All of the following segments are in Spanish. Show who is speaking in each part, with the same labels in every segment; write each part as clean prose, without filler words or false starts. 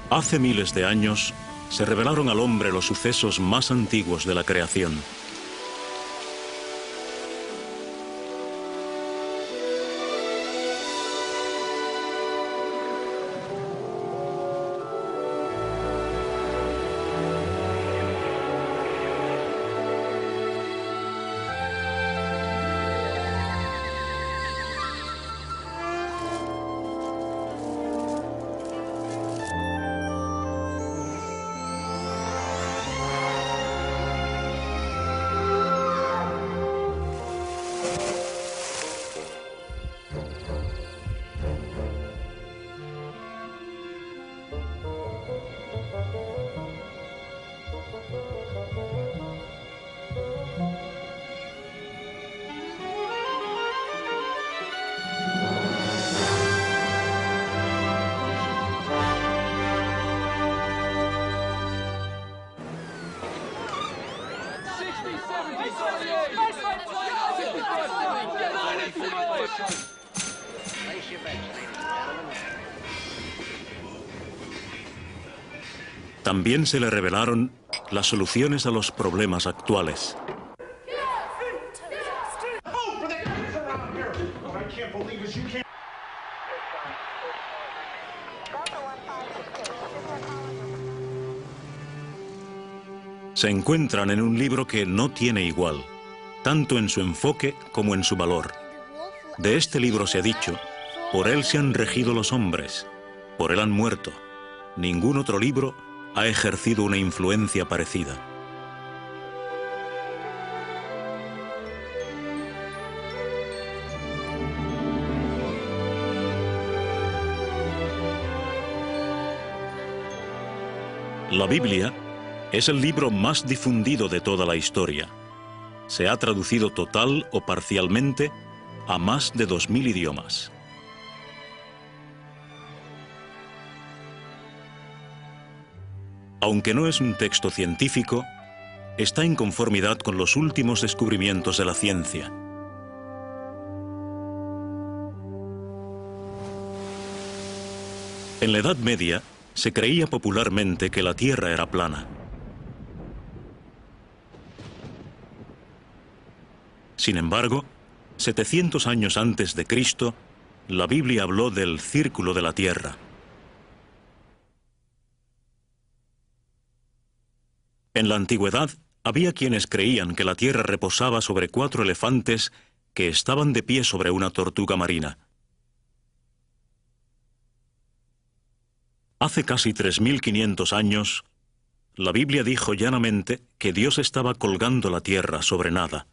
Speaker 1: Hace miles de años se revelaron al hombre los sucesos más antiguos de la creación. También se le revelaron las soluciones a los problemas actuales. Se encuentran en un libro que no tiene igual, tanto en su enfoque como en su valor. De este libro se ha dicho: por él se han regido los hombres, por él han muerto. Ningún otro libro ha ejercido una influencia parecida. La Biblia es el libro más difundido de toda la historia. Se ha traducido total o parcialmente a más de 2000 idiomas. Aunque no es un texto científico, está en conformidad con los últimos descubrimientos de la ciencia. En la Edad Media se creía popularmente que la Tierra era plana. Sin embargo, 700 años antes de Cristo, la Biblia habló del círculo de la Tierra. En la antigüedad, había quienes creían que la Tierra reposaba sobre 4 elefantes que estaban de pie sobre una tortuga marina. Hace casi 3500 años, la Biblia dijo llanamente que Dios estaba colgando la Tierra sobre nada.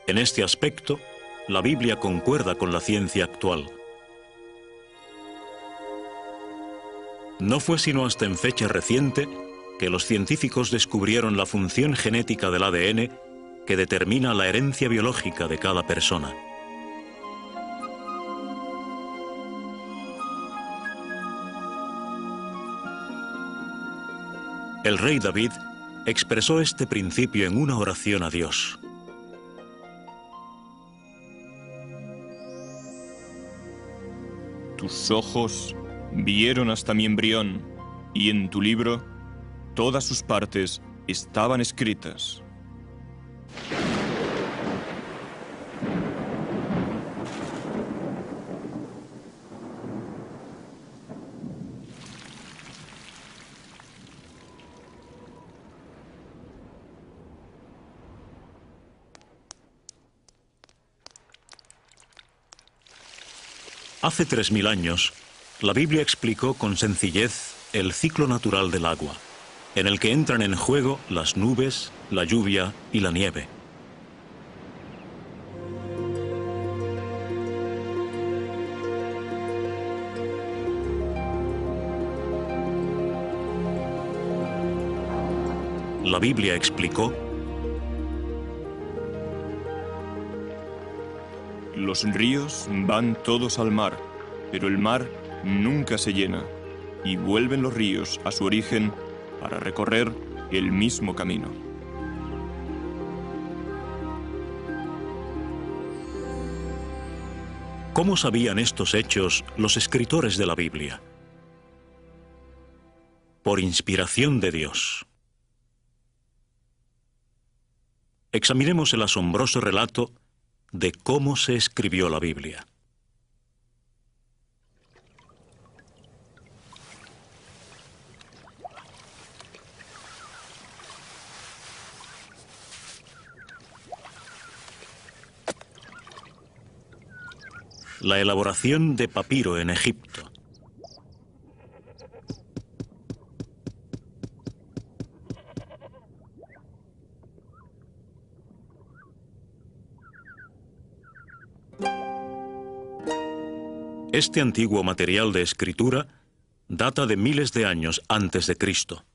Speaker 1: En este aspecto, la Biblia concuerda con la ciencia actual. No fue sino hasta en fecha reciente que los científicos descubrieron la función genética del ADN que determina la herencia biológica de cada persona. El rey David expresó este principio en una oración a Dios.
Speaker 2: Tus ojos vieron hasta mi embrión, y en tu libro todas sus partes estaban escritas.
Speaker 1: Hace 3000 años, la Biblia explicó con sencillez el ciclo natural del agua, en el que entran en juego las nubes, la lluvia y la nieve. La Biblia explicó:
Speaker 2: los ríos van todos al mar, pero el mar nunca se llena, y vuelven los ríos a su origen para recorrer el mismo camino.
Speaker 1: ¿Cómo sabían estos hechos los escritores de la Biblia? Por inspiración de Dios. Examinemos el asombroso relato de cómo se escribió la Biblia. La elaboración de papiro en Egipto. Este antiguo material de escritura data de miles de años antes de Cristo.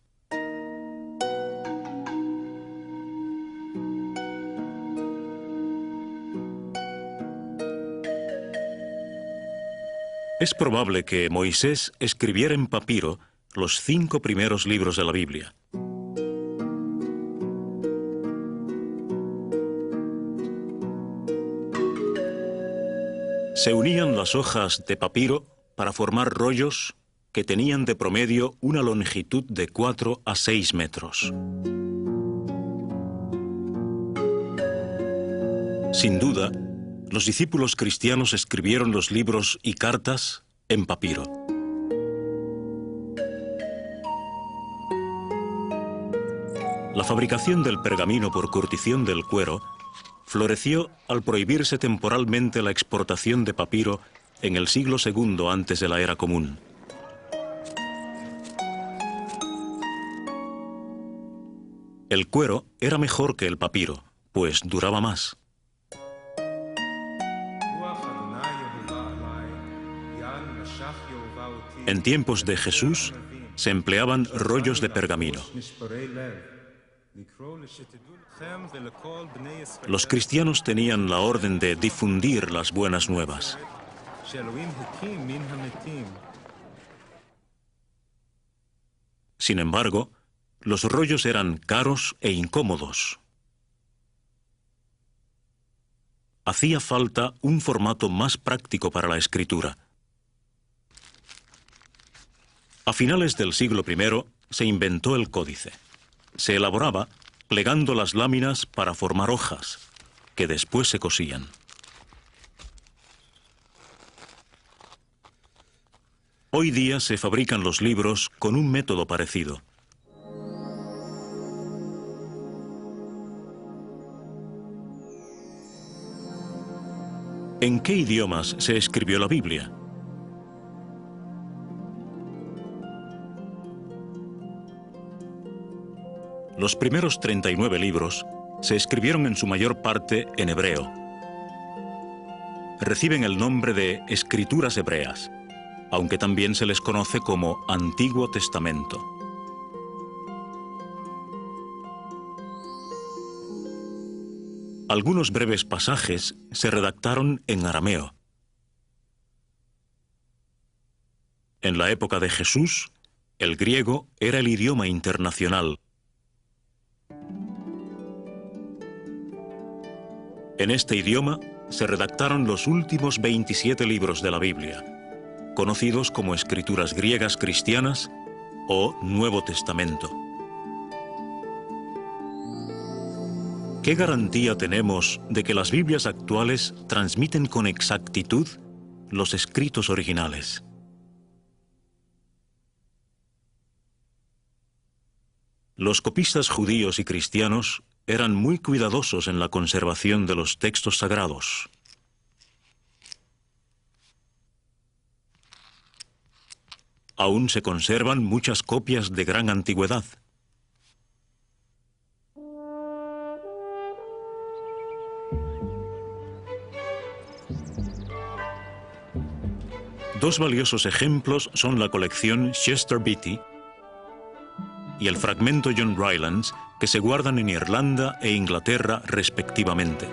Speaker 1: Es probable que Moisés escribiera en papiro los 5 primeros libros de la Biblia. Se unían las hojas de papiro para formar rollos que tenían de promedio una longitud de 4 a 6 metros. Sin duda, los discípulos cristianos escribieron los libros y cartas en papiro. La fabricación del pergamino por curtición del cuero floreció al prohibirse temporalmente la exportación de papiro en el siglo II antes de la era común. El cuero era mejor que el papiro, pues duraba más. En tiempos de Jesús se empleaban rollos de pergamino. Los cristianos tenían la orden de difundir las buenas nuevas. Sin embargo, los rollos eran caros e incómodos. Hacía falta un formato más práctico para la escritura. A finales del siglo I se inventó el códice. Se elaboraba plegando las láminas para formar hojas, que después se cosían. Hoy día se fabrican los libros con un método parecido. ¿En qué idiomas se escribió la Biblia? Los primeros 39 libros se escribieron en su mayor parte en hebreo. Reciben el nombre de Escrituras Hebreas, aunque también se les conoce como Antiguo Testamento. Algunos breves pasajes se redactaron en arameo. En la época de Jesús, el griego era el idioma internacional. En este idioma se redactaron los últimos 27 libros de la Biblia, conocidos como Escrituras griegas cristianas o Nuevo Testamento. ¿Qué garantía tenemos de que las Biblias actuales transmiten con exactitud los escritos originales? Los copistas judíos y cristianos eran muy cuidadosos en la conservación de los textos sagrados. Aún se conservan muchas copias de gran antigüedad. Dos valiosos ejemplos son la colección Chester Beatty y el fragmento John Rylands, que se guardan en Irlanda e Inglaterra respectivamente.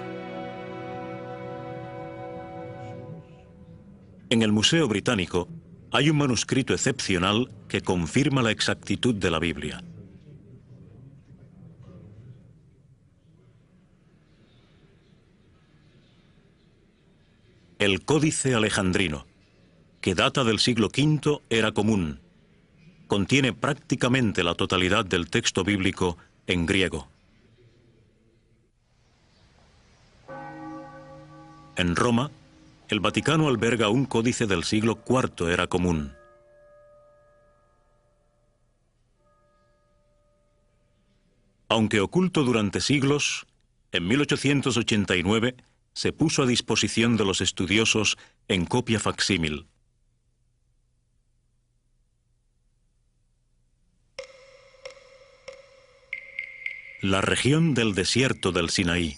Speaker 1: En el Museo Británico hay un manuscrito excepcional que confirma la exactitud de la Biblia. El Códice Alejandrino, que data del siglo V, era común. Contiene prácticamente la totalidad del texto bíblico en griego. En Roma, el Vaticano alberga un códice del siglo IV, era común. Aunque oculto durante siglos, en 1889 se puso a disposición de los estudiosos en copia facsímil. La región del desierto del Sinaí.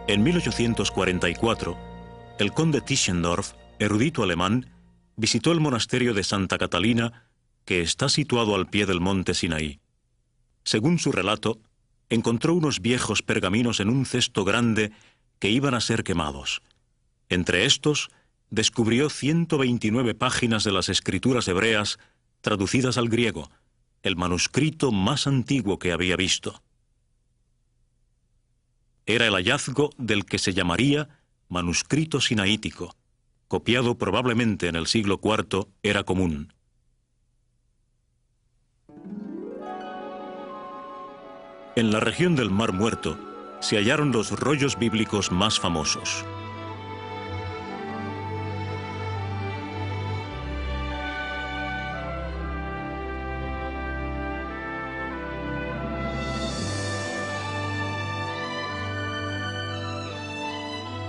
Speaker 1: En 1844, el conde Tischendorf, erudito alemán, visitó el monasterio de Santa Catalina, que está situado al pie del monte Sinaí. Según su relato, encontró unos viejos pergaminos en un cesto grande que iban a ser quemados. Entre estos, descubrió 129 páginas de las escrituras hebreas traducidas al griego, el manuscrito más antiguo que había visto. Era el hallazgo del que se llamaría manuscrito sinaítico, copiado probablemente en el siglo IV, era común. En la región del Mar Muerto se hallaron los rollos bíblicos más famosos.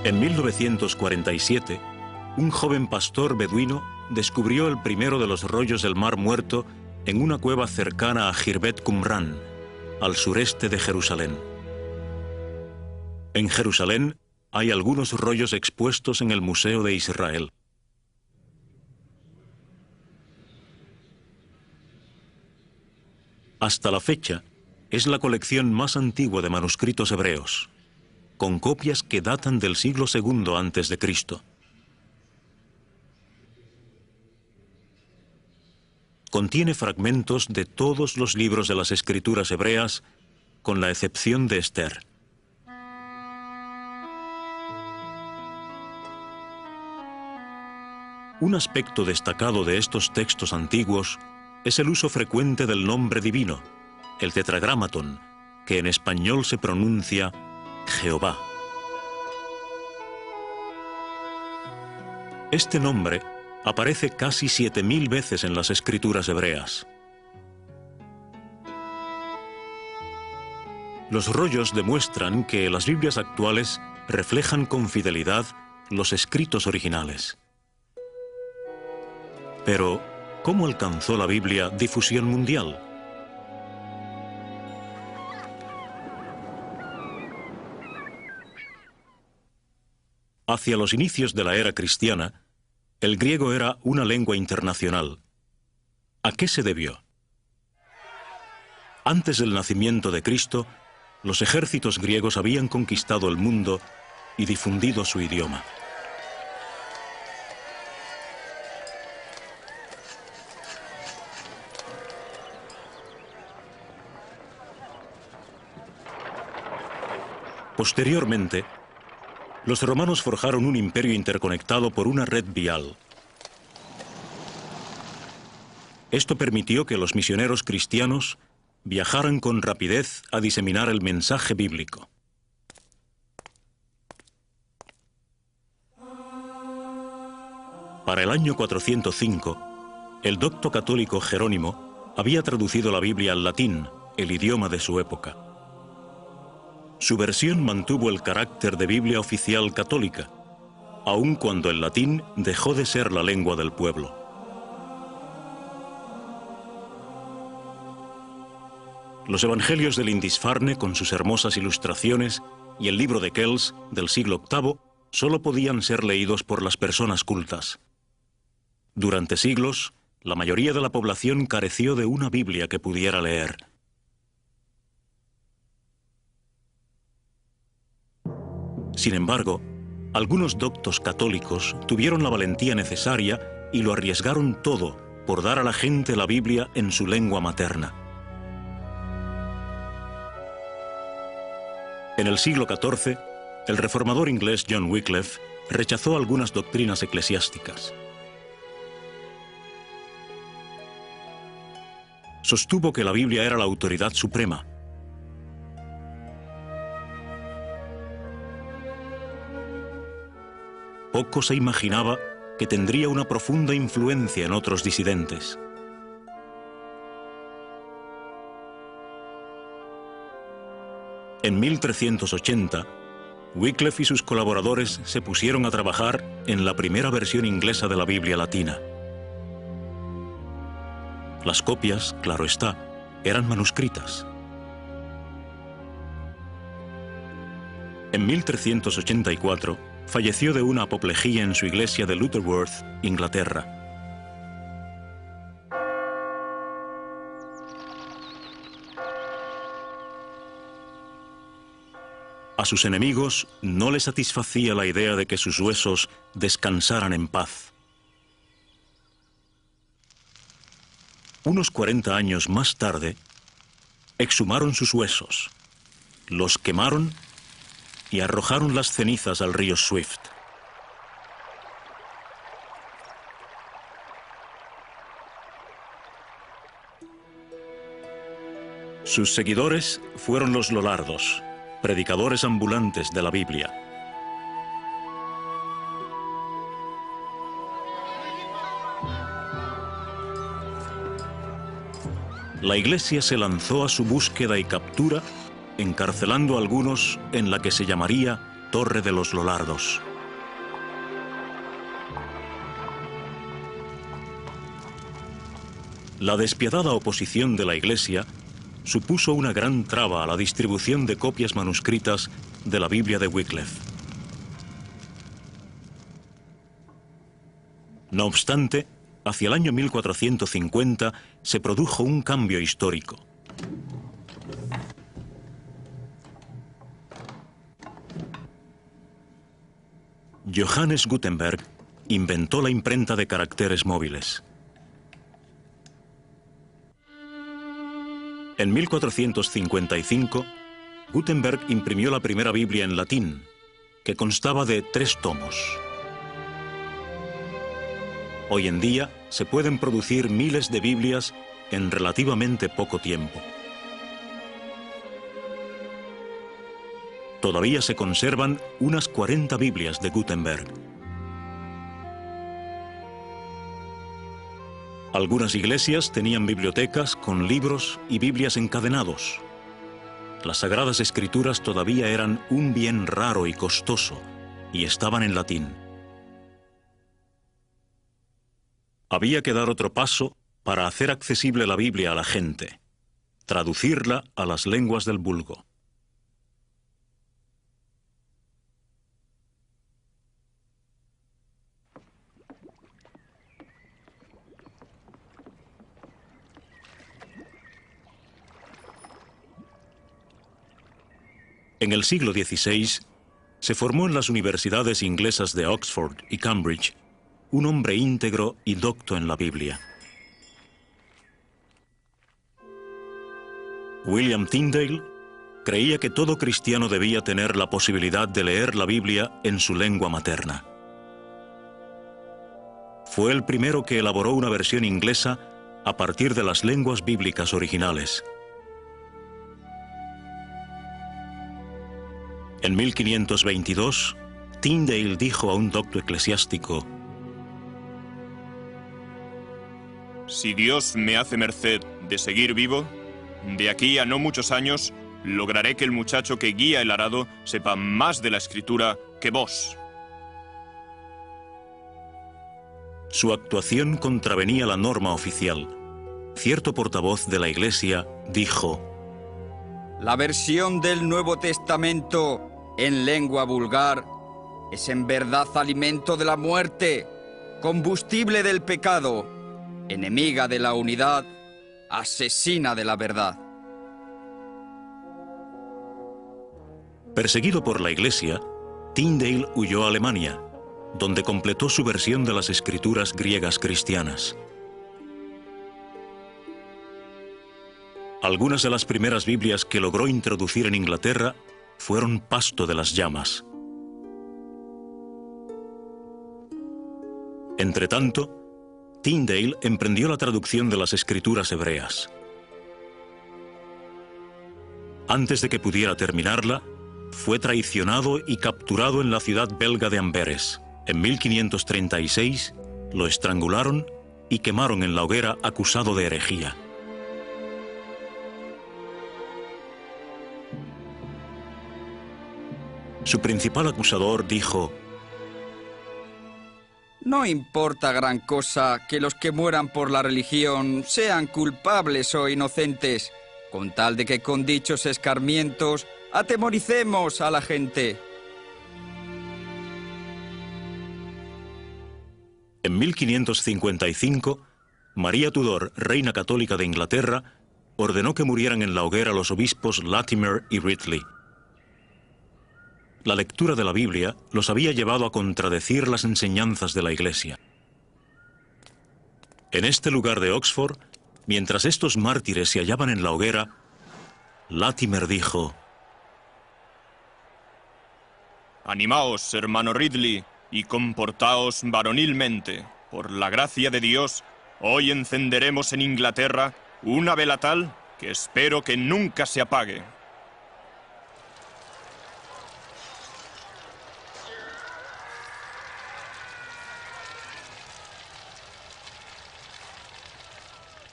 Speaker 1: En 1947, un joven pastor beduino descubrió el primero de los rollos del Mar Muerto en una cueva cercana a Khirbet Qumran, al sureste de Jerusalén. En Jerusalén hay algunos rollos expuestos en el Museo de Israel. Hasta la fecha, es la colección más antigua de manuscritos hebreos, con copias que datan del siglo II a.C. Contiene fragmentos de todos los libros de las escrituras hebreas, con la excepción de Esther. Un aspecto destacado de estos textos antiguos es el uso frecuente del nombre divino, el tetragramaton, que en español se pronuncia Jehová. Este nombre aparece casi 7000 veces en las escrituras hebreas. Los rollos demuestran que las Biblias actuales reflejan con fidelidad los escritos originales. Pero, ¿cómo alcanzó la Biblia difusión mundial? Hacia los inicios de la era cristiana, el griego era una lengua internacional. ¿A qué se debió? Antes del nacimiento de Cristo, los ejércitos griegos habían conquistado el mundo y difundido su idioma. Posteriormente, los romanos forjaron un imperio interconectado por una red vial. Esto permitió que los misioneros cristianos viajaran con rapidez a diseminar el mensaje bíblico. Para el año 405, el docto católico Jerónimo había traducido la Biblia al latín, el idioma de su época. Su versión mantuvo el carácter de Biblia oficial católica, aun cuando el latín dejó de ser la lengua del pueblo. Los Evangelios del Lindisfarne, con sus hermosas ilustraciones, y el libro de Kells, del siglo VIII, solo podían ser leídos por las personas cultas. Durante siglos, la mayoría de la población careció de una Biblia que pudiera leer. Sin embargo, algunos doctos católicos tuvieron la valentía necesaria y lo arriesgaron todo por dar a la gente la Biblia en su lengua materna. En el siglo XIV, el reformador inglés John Wycliffe rechazó algunas doctrinas eclesiásticas. Sostuvo que la Biblia era la autoridad suprema. Poco se imaginaba que tendría una profunda influencia en otros disidentes. En 1380, Wycliffe y sus colaboradores se pusieron a trabajar en la primera versión inglesa de la Biblia latina. Las copias, claro está, eran manuscritas. En 1384, falleció de una apoplejía en su iglesia de Lutterworth, Inglaterra. A sus enemigos no les satisfacía la idea de que sus huesos descansaran en paz. Unos 40 años más tarde, exhumaron sus huesos, los quemaron y arrojaron las cenizas al río Swift. Sus seguidores fueron los Lollardos, predicadores ambulantes de la Biblia. La Iglesia se lanzó a su búsqueda y captura, encarcelando a algunos en la que se llamaría Torre de los Lollardos. La despiadada oposición de la Iglesia supuso una gran traba a la distribución de copias manuscritas de la Biblia de Wycliffe. No obstante, hacia el año 1450 se produjo un cambio histórico. Johannes Gutenberg inventó la imprenta de caracteres móviles. En 1455, Gutenberg imprimió la primera Biblia en latín, que constaba de 3 tomos. Hoy en día se pueden producir miles de Biblias en relativamente poco tiempo. Todavía se conservan unas 40 Biblias de Gutenberg. Algunas iglesias tenían bibliotecas con libros y Biblias encadenados. Las Sagradas Escrituras todavía eran un bien raro y costoso y estaban en latín. Había que dar otro paso para hacer accesible la Biblia a la gente, traducirla a las lenguas del vulgo. En el siglo XVI, se formó en las universidades inglesas de Oxford y Cambridge un hombre íntegro y docto en la Biblia. William Tyndale creía que todo cristiano debía tener la posibilidad de leer la Biblia en su lengua materna. Fue el primero que elaboró una versión inglesa a partir de las lenguas bíblicas originales. En 1522, Tyndale dijo a un docto eclesiástico:
Speaker 2: Si Dios me hace merced de seguir vivo, de aquí a no muchos años, lograré que el muchacho que guía el arado sepa más de la Escritura que vos.
Speaker 1: Su actuación contravenía la norma oficial. Cierto portavoz de la Iglesia dijo:
Speaker 3: La versión del Nuevo Testamento en lengua vulgar es en verdad alimento de la muerte, combustible del pecado, enemiga de la unidad, asesina de la verdad.
Speaker 1: Perseguido por la Iglesia, Tyndale huyó a Alemania, donde completó su versión de las escrituras griegas cristianas. Algunas de las primeras Biblias que logró introducir en Inglaterra fueron pasto de las llamas. Entretanto, Tyndale emprendió la traducción de las escrituras hebreas. Antes de que pudiera terminarla, fue traicionado y capturado en la ciudad belga de Amberes. En 1536 lo estrangularon y quemaron en la hoguera acusado de herejía. Su principal acusador dijo:
Speaker 3: No importa gran cosa que los que mueran por la religión sean culpables o inocentes, con tal de que con dichos escarmientos atemoricemos a la gente.
Speaker 1: En 1555, María Tudor, reina católica de Inglaterra, ordenó que murieran en la hoguera los obispos Latimer y Ridley. La lectura de la Biblia los había llevado a contradecir las enseñanzas de la Iglesia. En este lugar de Oxford, mientras estos mártires se hallaban en la hoguera, Latimer dijo:
Speaker 2: Animaos, hermano Ridley, y comportaos varonilmente. Por la gracia de Dios, hoy encenderemos en Inglaterra una vela tal que espero que nunca se apague.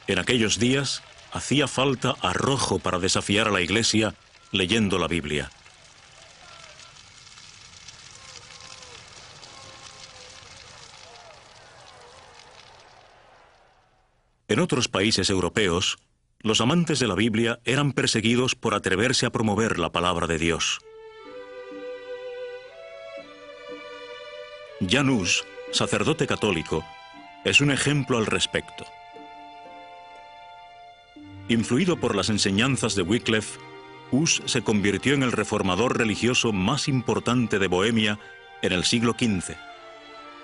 Speaker 1: En aquellos días hacía falta arrojo para desafiar a la Iglesia leyendo la Biblia. En otros países europeos, los amantes de la Biblia eran perseguidos por atreverse a promover la palabra de Dios. Jan Hus, sacerdote católico, es un ejemplo al respecto. Influido por las enseñanzas de Wycliffe, Hus se convirtió en el reformador religioso más importante de Bohemia en el siglo XV.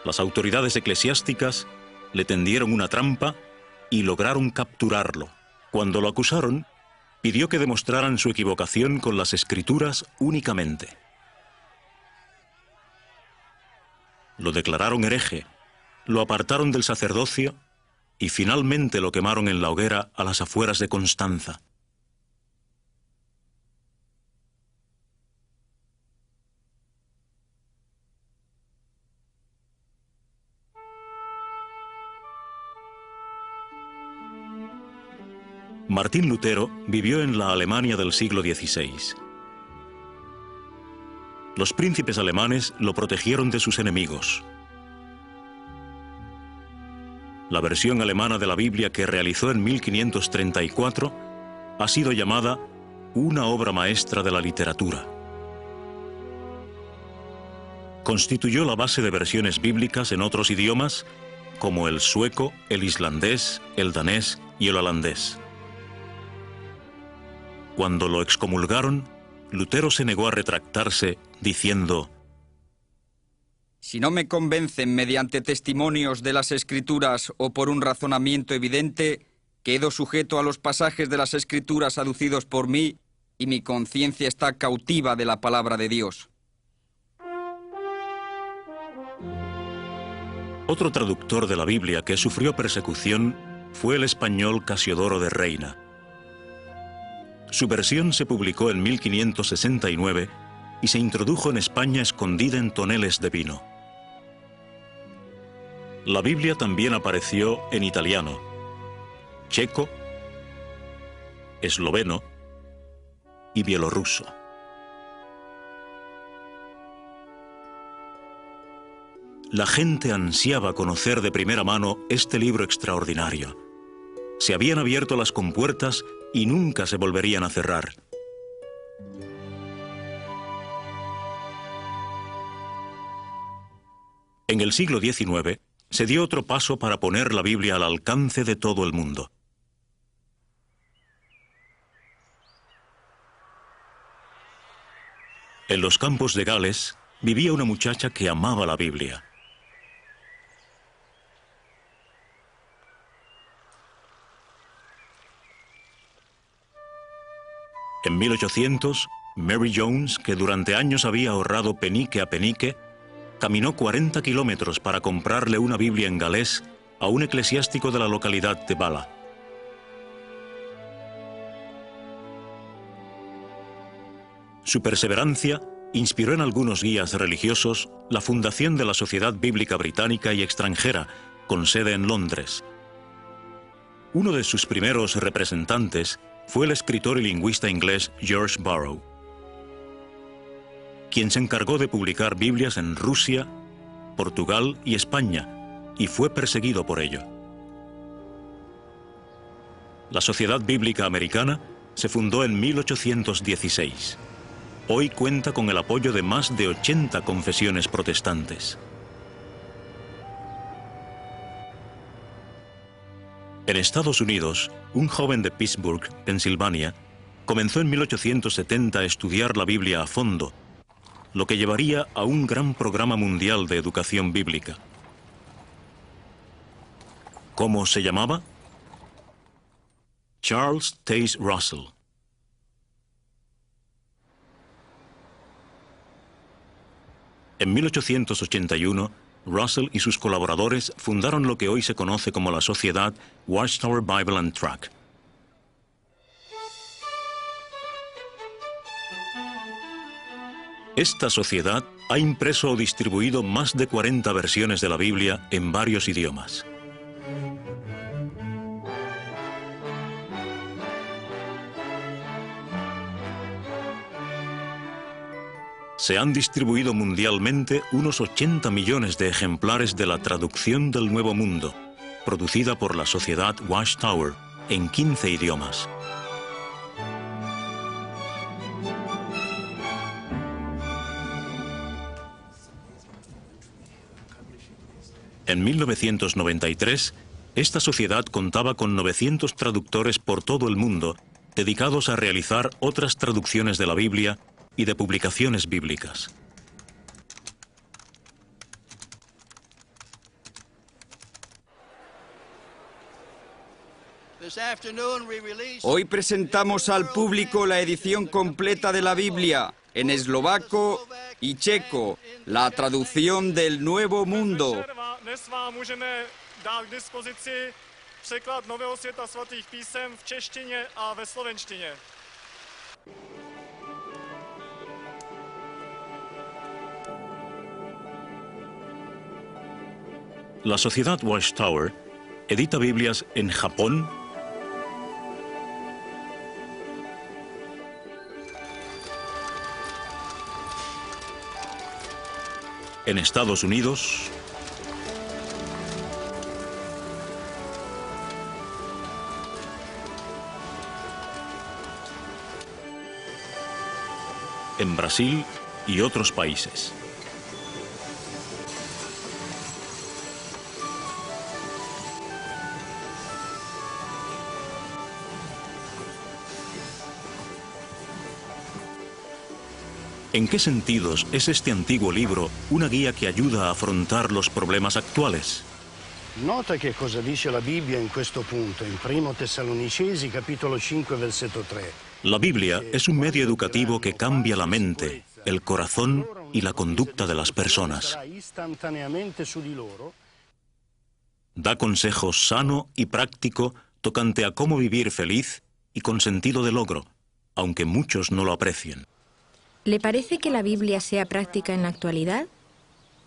Speaker 1: Las autoridades eclesiásticas le tendieron una trampa y lograron capturarlo. Cuando lo acusaron, pidió que demostraran su equivocación con las Escrituras únicamente. Lo declararon hereje, lo apartaron del sacerdocio y finalmente lo quemaron en la hoguera a las afueras de Constanza. Martín Lutero vivió en la Alemania del siglo XVI. Los príncipes alemanes lo protegieron de sus enemigos. La versión alemana de la Biblia que realizó en 1534 ha sido llamada una obra maestra de la literatura. Constituyó la base de versiones bíblicas en otros idiomas como el sueco, el islandés, el danés y el holandés. Cuando lo excomulgaron, Lutero se negó a retractarse, diciendo:
Speaker 3: Si no me convencen mediante testimonios de las Escrituras o por un razonamiento evidente, quedo sujeto a los pasajes de las Escrituras aducidos por mí y mi conciencia está cautiva de la palabra de Dios.
Speaker 1: Otro traductor de la Biblia que sufrió persecución fue el español Casiodoro de Reina. Su versión se publicó en 1569 y se introdujo en España escondida en toneles de vino. La Biblia también apareció en italiano, checo, esloveno y bielorruso. La gente ansiaba conocer de primera mano este libro extraordinario. Se habían abierto las compuertas y nunca se volverían a cerrar. En el siglo XIX, se dio otro paso para poner la Biblia al alcance de todo el mundo. En los campos de Gales vivía una muchacha que amaba la Biblia. En 1800, Mary Jones, que durante años había ahorrado penique a penique, caminó 40 kilómetros para comprarle una Biblia en galés a un eclesiástico de la localidad de Bala. Su perseverancia inspiró en algunos guías religiosos la fundación de la Sociedad Bíblica Británica y Extranjera, con sede en Londres. Uno de sus primeros representantes fue el escritor y lingüista inglés George Borrow, quien se encargó de publicar Biblias en Rusia, Portugal y España, y fue perseguido por ello. La Sociedad Bíblica Americana se fundó en 1816. Hoy cuenta con el apoyo de más de 80 confesiones protestantes. En Estados Unidos, un joven de Pittsburgh, Pensilvania, comenzó en 1870 a estudiar la Biblia a fondo, lo que llevaría a un gran programa mundial de educación bíblica. ¿Cómo se llamaba? Charles Taze Russell. En 1881, Russell y sus colaboradores fundaron lo que hoy se conoce como la Sociedad Watchtower Bible and Tract. Esta sociedad ha impreso o distribuido más de 40 versiones de la Biblia en varios idiomas. Se han distribuido mundialmente unos 80 millones de ejemplares de la traducción del Nuevo Mundo, producida por la Sociedad Watchtower, en 15 idiomas. En 1993, esta sociedad contaba con 900 traductores por todo el mundo, dedicados a realizar otras traducciones de la Biblia y de publicaciones bíblicas.
Speaker 3: Hoy presentamos al público la edición completa de la Biblia, en eslovaco y checo, la traducción del Nuevo Mundo.
Speaker 1: La Sociedad Watchtower edita Biblias en Japón, en Estados Unidos, en Brasil y otros países. ¿En qué sentidos es este antiguo libro una guía que ayuda a afrontar los problemas actuales?
Speaker 4: Nota che cosa dice la Bibbia in questo punto, in 1 Tessalonicesi capitolo 5 versetto 3.
Speaker 1: La Biblia es un medio educativo que cambia la mente, el corazón y la conducta de las personas. Da consejo sano y práctico tocante a cómo vivir feliz y con sentido de logro, aunque muchos no lo aprecien.
Speaker 5: ¿Le parece que la Biblia sea práctica en la actualidad?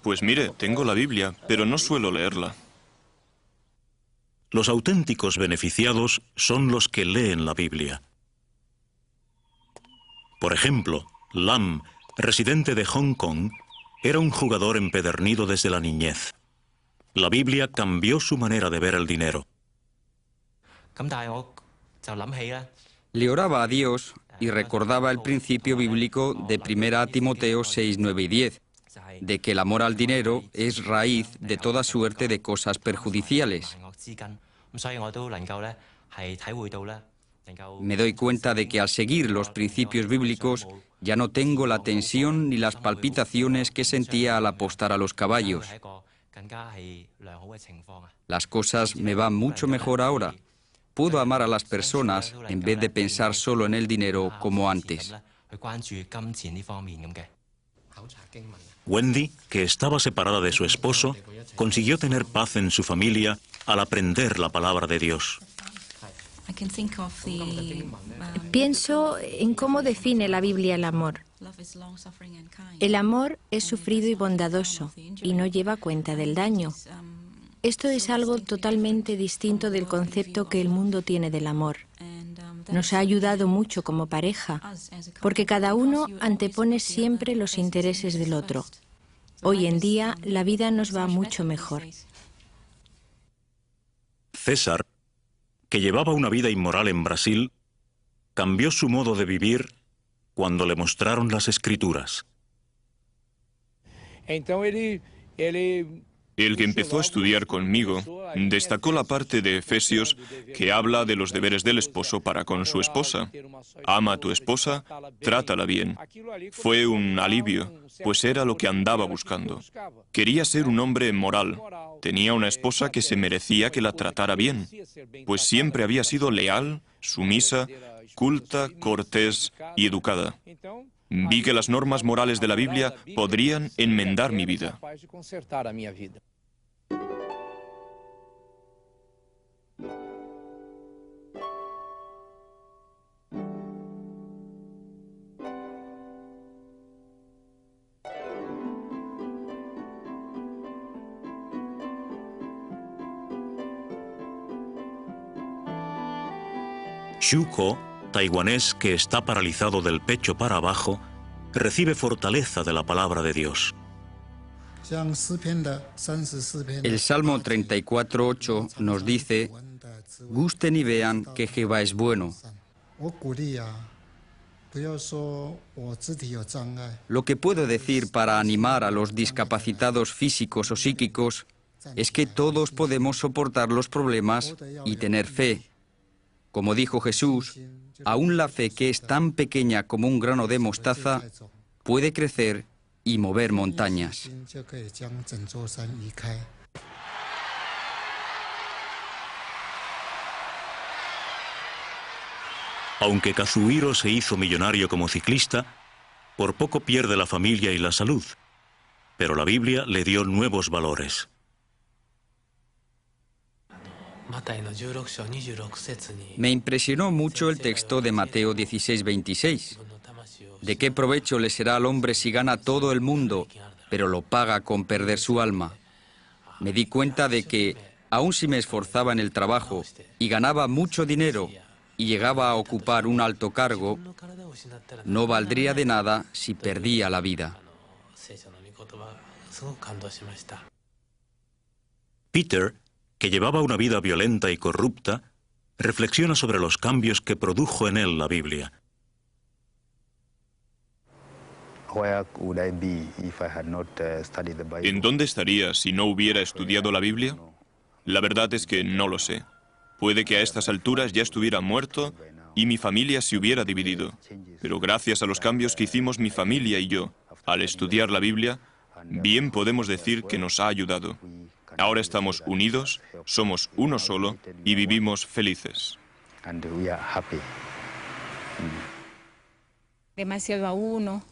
Speaker 2: Pues mire, tengo la Biblia, pero no suelo leerla.
Speaker 1: Los auténticos beneficiados son los que leen la Biblia. Por ejemplo, Lam, residente de Hong Kong, era un jugador empedernido desde la niñez. La Biblia cambió su manera de ver el dinero.
Speaker 3: Le oraba a Dios y recordaba el principio bíblico de 1 Timoteo 6, 9 y 10. de que el amor al dinero es raíz de toda suerte de cosas perjudiciales. Me doy cuenta de que al seguir los principios bíblicos ya no tengo la tensión ni las palpitaciones que sentía al apostar a los caballos. Las cosas me van mucho mejor ahora. Puedo amar a las personas en vez de pensar solo en el dinero como antes.
Speaker 1: Wendy, que estaba separada de su esposo, consiguió tener paz en su familia al aprender la palabra de Dios.
Speaker 5: Pienso en cómo define la Biblia el amor. El amor es sufrido y bondadoso y no lleva cuenta del daño. Esto es algo totalmente distinto del concepto que el mundo tiene del amor. Nos ha ayudado mucho como pareja, porque cada uno antepone siempre los intereses del otro. Hoy en día la vida nos va mucho mejor.
Speaker 1: César, que llevaba una vida inmoral en Brasil, cambió su modo de vivir cuando le mostraron las Escrituras.
Speaker 2: El que empezó a estudiar conmigo destacó la parte de Efesios que habla de los deberes del esposo para con su esposa. Ama a tu esposa, trátala bien. Fue un alivio, pues era lo que andaba buscando. Quería ser un hombre moral. Tenía una esposa que se merecía que la tratara bien, pues siempre había sido leal, sumisa, culta, cortés y educada. Vi que las normas morales de la Biblia podrían enmendar mi vida.
Speaker 1: Shuko, taiwanés que está paralizado del pecho para abajo, recibe fortaleza de la palabra de Dios.
Speaker 3: El Salmo 34:8 nos dice: gusten y vean que Jehová es bueno. Lo que puedo decir para animar a los discapacitados físicos o psíquicos es que todos podemos soportar los problemas y tener fe. Como dijo Jesús, aún la fe que es tan pequeña como un grano de mostaza puede crecer y mover montañas.
Speaker 1: Aunque Kazuhiro se hizo millonario como ciclista, por poco pierde la familia y la salud, pero la Biblia le dio nuevos valores.
Speaker 3: Me impresionó mucho el texto de Mateo 16:26. ¿De qué provecho le será al hombre si gana todo el mundo, pero lo paga con perder su alma? Me di cuenta de que, aun si me esforzaba en el trabajo y ganaba mucho dinero y llegaba a ocupar un alto cargo, no valdría de nada si perdía la vida.
Speaker 1: Peter, que llevaba una vida violenta y corrupta, reflexiona sobre los cambios que produjo en él la Biblia.
Speaker 2: ¿En dónde estaría si no hubiera estudiado la Biblia? La verdad es que no lo sé. Puede que a estas alturas ya estuviera muerto y mi familia se hubiera dividido. Pero gracias a los cambios que hicimos mi familia y yo, al estudiar la Biblia, bien podemos decir que nos ha ayudado. Ahora estamos unidos, somos uno solo y vivimos felices.
Speaker 6: Demasiado a uno.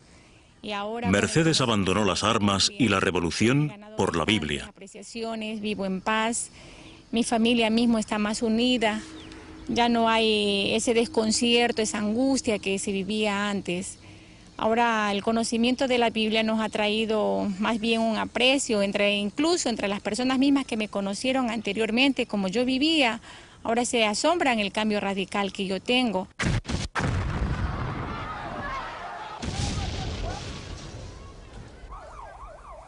Speaker 1: Mercedes abandonó las armas y la revolución por la Biblia.
Speaker 6: Vivo en paz, mi familia mismo está más unida, ya no hay ese desconcierto, esa angustia que se vivía antes. Ahora el conocimiento de la Biblia nos ha traído más bien un aprecio, incluso entre las personas mismas que me conocieron anteriormente, como yo vivía, ahora se asombran el cambio radical que yo tengo.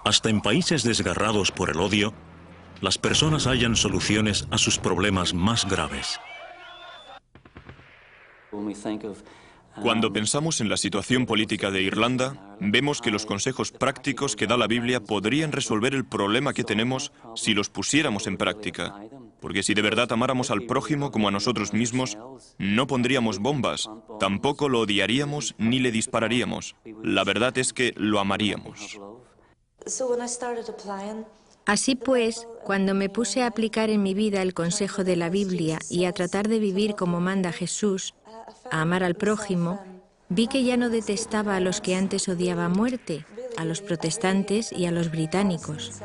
Speaker 1: Hasta en países desgarrados por el odio, las personas hallan soluciones a sus problemas más graves.
Speaker 2: Cuando pensamos en la situación política de Irlanda, vemos que los consejos prácticos que da la Biblia podrían resolver el problema que tenemos si los pusiéramos en práctica. Porque si de verdad amáramos al prójimo como a nosotros mismos, no pondríamos bombas, tampoco lo odiaríamos ni le dispararíamos. La verdad es que lo amaríamos.
Speaker 5: Así pues, cuando me puse a aplicar en mi vida el consejo de la Biblia y a tratar de vivir como manda Jesús, a amar al prójimo, vi que ya no detestaba a los que antes odiaba a muerte, a los protestantes y a los británicos.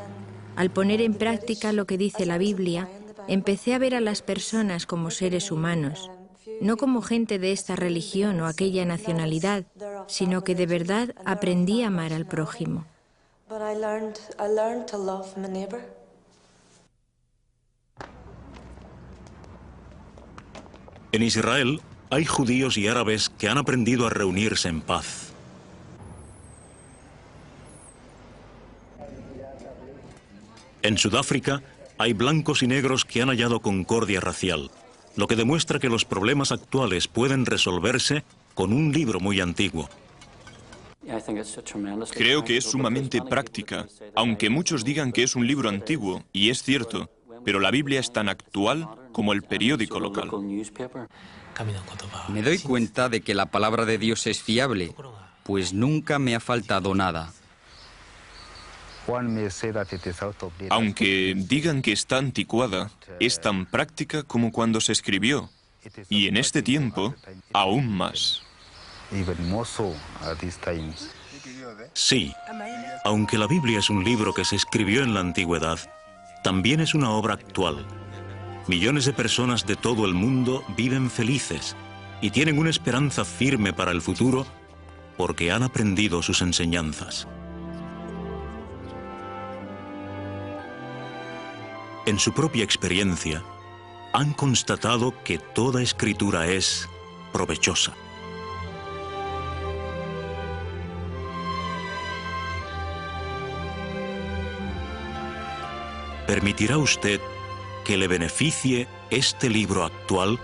Speaker 5: Al poner en práctica lo que dice la Biblia, empecé a ver a las personas como seres humanos, no como gente de esta religión o aquella nacionalidad, sino que de verdad aprendí a amar al prójimo.
Speaker 1: En Israel hay judíos y árabes que han aprendido a reunirse en paz. En Sudáfrica hay blancos y negros que han hallado concordia racial, lo que demuestra que los problemas actuales pueden resolverse con un libro muy antiguo.
Speaker 2: Creo que es sumamente práctica, aunque muchos digan que es un libro antiguo, y es cierto, pero la Biblia es tan actual como el periódico local.
Speaker 3: Me doy cuenta de que la palabra de Dios es fiable, pues nunca me ha faltado nada.
Speaker 2: Aunque digan que está anticuada, es tan práctica como cuando se escribió, y en este tiempo, aún más.
Speaker 1: Sí, aunque la Biblia es un libro que se escribió en la antigüedad, también es una obra actual. Millones de personas de todo el mundo viven felices y tienen una esperanza firme para el futuro porque han aprendido sus enseñanzas. En su propia experiencia, han constatado que toda escritura es provechosa. ¿Permitirá usted que le beneficie este libro actual?